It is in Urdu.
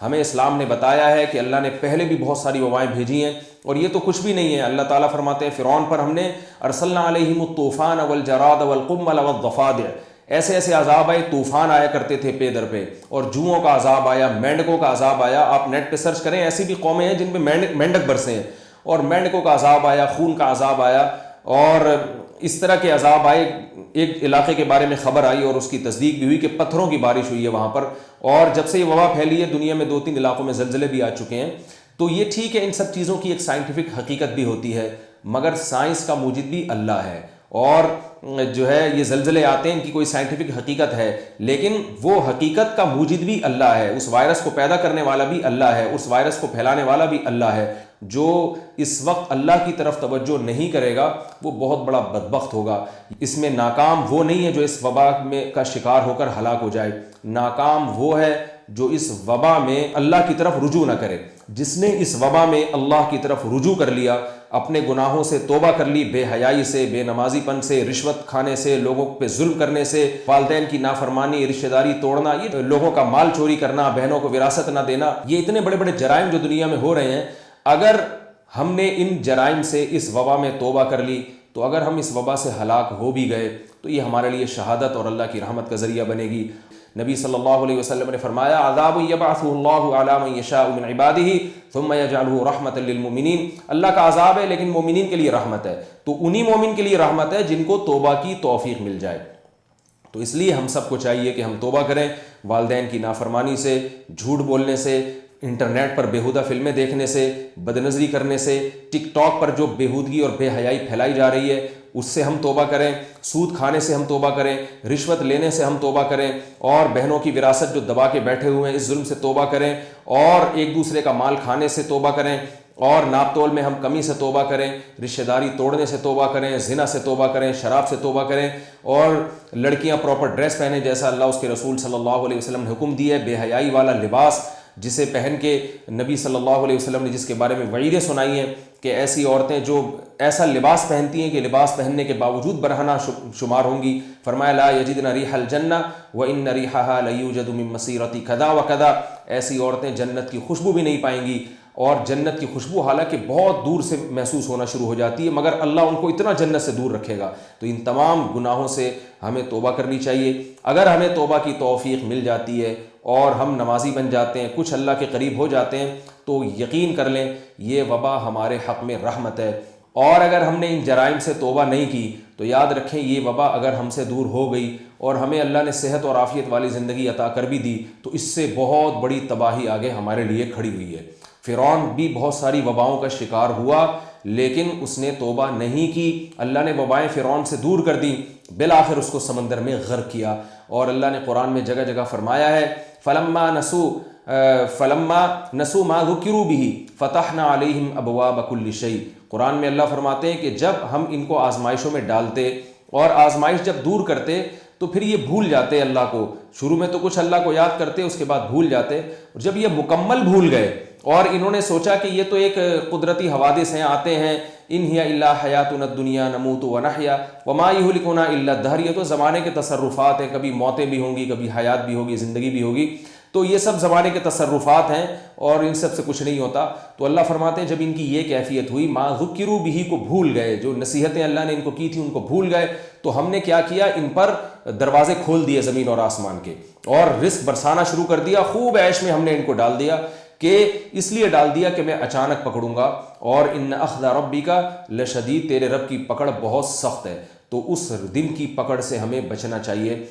ہمیں اسلام نے بتایا ہے کہ اللہ نے پہلے بھی بہت ساری وبائیں بھیجی ہیں اور یہ تو کچھ بھی نہیں ہے. اللہ تعالیٰ فرماتے ہیں فرعون پر ہم نے ارسلنا علیہم الطوفان والجراد والقمل والضفادع، ایسے ایسے عذاب آئے، طوفان آیا کرتے تھے پے در پہ، اور جوؤں کا عذاب آیا، مینڈکوں کا عذاب آیا. آپ نیٹ پہ سرچ کریں، ایسی بھی قومیں ہیں جن پہ مینڈک برسے ہیں، اور مینڈکوں کا عذاب آیا، خون کا عذاب آیا، اور اس طرح کے عذاب آئے. ایک علاقے کے بارے میں خبر آئی اور اس کی تصدیق بھی ہوئی کہ پتھروں کی بارش ہوئی ہے وہاں پر، اور جب سے یہ وبا پھیلی ہے دنیا میں 2-3 علاقوں میں زلزلے بھی آ چکے ہیں. تو یہ ٹھیک ہے، ان سب چیزوں کی ایک سائنٹیفک حقیقت بھی ہوتی ہے، مگر سائنس کا موجد بھی اللہ ہے. اور جو ہے یہ زلزلے آتے ہیں، ان کی کوئی سائنٹیفک حقیقت ہے، لیکن وہ حقیقت کا موجد بھی اللہ ہے. اس وائرس کو پیدا کرنے والا بھی اللہ ہے، اس وائرس کو پھیلانے والا بھی اللہ ہے. جو اس وقت اللہ کی طرف توجہ نہیں کرے گا وہ بہت بڑا بدبخت ہوگا. اس میں ناکام وہ نہیں ہے جو اس وبا میں کا شکار ہو کر ہلاک ہو جائے، ناکام وہ ہے جو اس وبا میں اللہ کی طرف رجوع نہ کرے. جس نے اس وبا میں اللہ کی طرف رجوع کر لیا، اپنے گناہوں سے توبہ کر لی، بے حیائی سے، بے نمازی پن سے، رشوت کھانے سے، لوگوں پہ ظلم کرنے سے، والدین کی نافرمانی، رشتہ داری توڑنا، یہ لوگوں کا مال چوری کرنا، بہنوں کو وراثت نہ دینا، یہ اتنے بڑے بڑے جرائم جو دنیا میں ہو رہے ہیں، اگر ہم نے ان جرائم سے اس وبا میں توبہ کر لی، تو اگر ہم اس وبا سے ہلاک ہو بھی گئے تو یہ ہمارے لیے شہادت اور اللہ کی رحمت کا ذریعہ بنے گی. نبی صلی اللہ علیہ وسلم نے فرمایا عذاب یبعثہ اللہ علی من یشاء من عبادہ ثم یجعلہ رحمۃ للمؤمنین. اللہ کا عذاب ہے لیکن مومنین کے لیے رحمت ہے، تو انہی مومن کے لیے رحمت ہے جن کو توبہ کی توفیق مل جائے. تو اس لیے ہم سب کو چاہیے کہ ہم توبہ کریں والدین کی نافرمانی سے، جھوٹ بولنے سے، انٹرنیٹ پر بیہودہ فلمیں دیکھنے سے، بدنظری کرنے سے، ٹک ٹاک پر جو بیہودگی اور بے حیائی پھیلائی جا رہی ہے اس سے ہم توبہ کریں، سود کھانے سے ہم توبہ کریں، رشوت لینے سے ہم توبہ کریں، اور بہنوں کی وراثت جو دبا کے بیٹھے ہوئے ہیں اس ظلم سے توبہ کریں، اور ایک دوسرے کا مال کھانے سے توبہ کریں، اور ناپ تول میں ہم کمی سے توبہ کریں، رشتہ داری توڑنے سے توبہ کریں، زنا سے توبہ کریں، شراب سے توبہ کریں، اور لڑکیاں پراپر ڈریس پہنیں جیسا اللہ اس کے رسول صلی اللہ علیہ وسلم نے حکم دی ہے. بے حیائی والا لباس جسے پہن کے نبی صلی اللہ علیہ وسلم نے جس کے بارے میں وعیدیں سنائی ہیں کہ ایسی عورتیں جو ایسا لباس پہنتی ہیں کہ لباس پہننے کے باوجود برہنہ شمار ہوں گی، فرمایا لا یجدن ریح الجنہ وان ریحها لیوجد من مسیرۃ کذا وکذا، ایسی عورتیں جنت کی خوشبو بھی نہیں پائیں گی، اور جنت کی خوشبو حالانکہ بہت دور سے محسوس ہونا شروع ہو جاتی ہے، مگر اللہ ان کو اتنا جنت سے دور رکھے گا. تو ان تمام گناہوں سے ہمیں توبہ کرنی چاہیے. اگر ہمیں توبہ کی توفیق مل جاتی ہے اور ہم نمازی بن جاتے ہیں، کچھ اللہ کے قریب ہو جاتے ہیں، تو یقین کر لیں یہ وبا ہمارے حق میں رحمت ہے. اور اگر ہم نے ان جرائم سے توبہ نہیں کی تو یاد رکھیں یہ وبا اگر ہم سے دور ہو گئی اور ہمیں اللہ نے صحت اور عافیت والی زندگی عطا کر بھی دی تو اس سے بہت بڑی تباہی آگے ہمارے لیے کھڑی ہوئی ہے. فرعون بھی بہت ساری وباؤں کا شکار ہوا لیکن اس نے توبہ نہیں کی، اللہ نے وبائیں فرعون سے دور کر دی، بالآخر اس کو سمندر میں غرق کیا. اور اللہ نے قرآن میں جگہ جگہ فرمایا ہے فلما نسوا ما ذکروا به فتحنا علیہم ابواب کل شیء. قرآن میں اللہ فرماتے ہیں کہ جب ہم ان کو آزمائشوں میں ڈالتے اور آزمائش جب دور کرتے تو پھر یہ بھول جاتے اللہ کو. شروع میں تو کچھ اللہ کو یاد کرتے، اس کے بعد بھول جاتے، اور جب یہ مکمل بھول گئے اور انہوں نے سوچا کہ یہ تو ایک قدرتی حوادث ہیں، آتے ہیں، ان ہی الا حیاتنا الدنیا نموت ونحیا وما یہلکنا الا الدہر، یہ تو زمانے کے تصرفات ہیں، کبھی موتیں بھی ہوں گی، کبھی حیات بھی ہوگی، زندگی بھی ہوگی، تو یہ سب زمانے کے تصرفات ہیں اور ان سب سے کچھ نہیں ہوتا. تو اللہ فرماتے ہیں جب ان کی یہ کیفیت ہوئی، ما ذکروا به کو بھول گئے، جو نصیحتیں اللہ نے ان کو کی تھی ان کو بھول گئے، تو ہم نے کیا کیا، ان پر دروازے کھول دیے زمین اور آسمان کے، اور رزق برسانا شروع کر دیا. خوب عیش میں ہم نے ان کو ڈال دیا، کہ اس لیے ڈال دیا کہ میں اچانک پکڑوں گا، اور ان اخذ ربک لشدید، تیرے رب کی پکڑ بہت سخت ہے. تو اس دن کی پکڑ سے ہمیں بچنا چاہیے.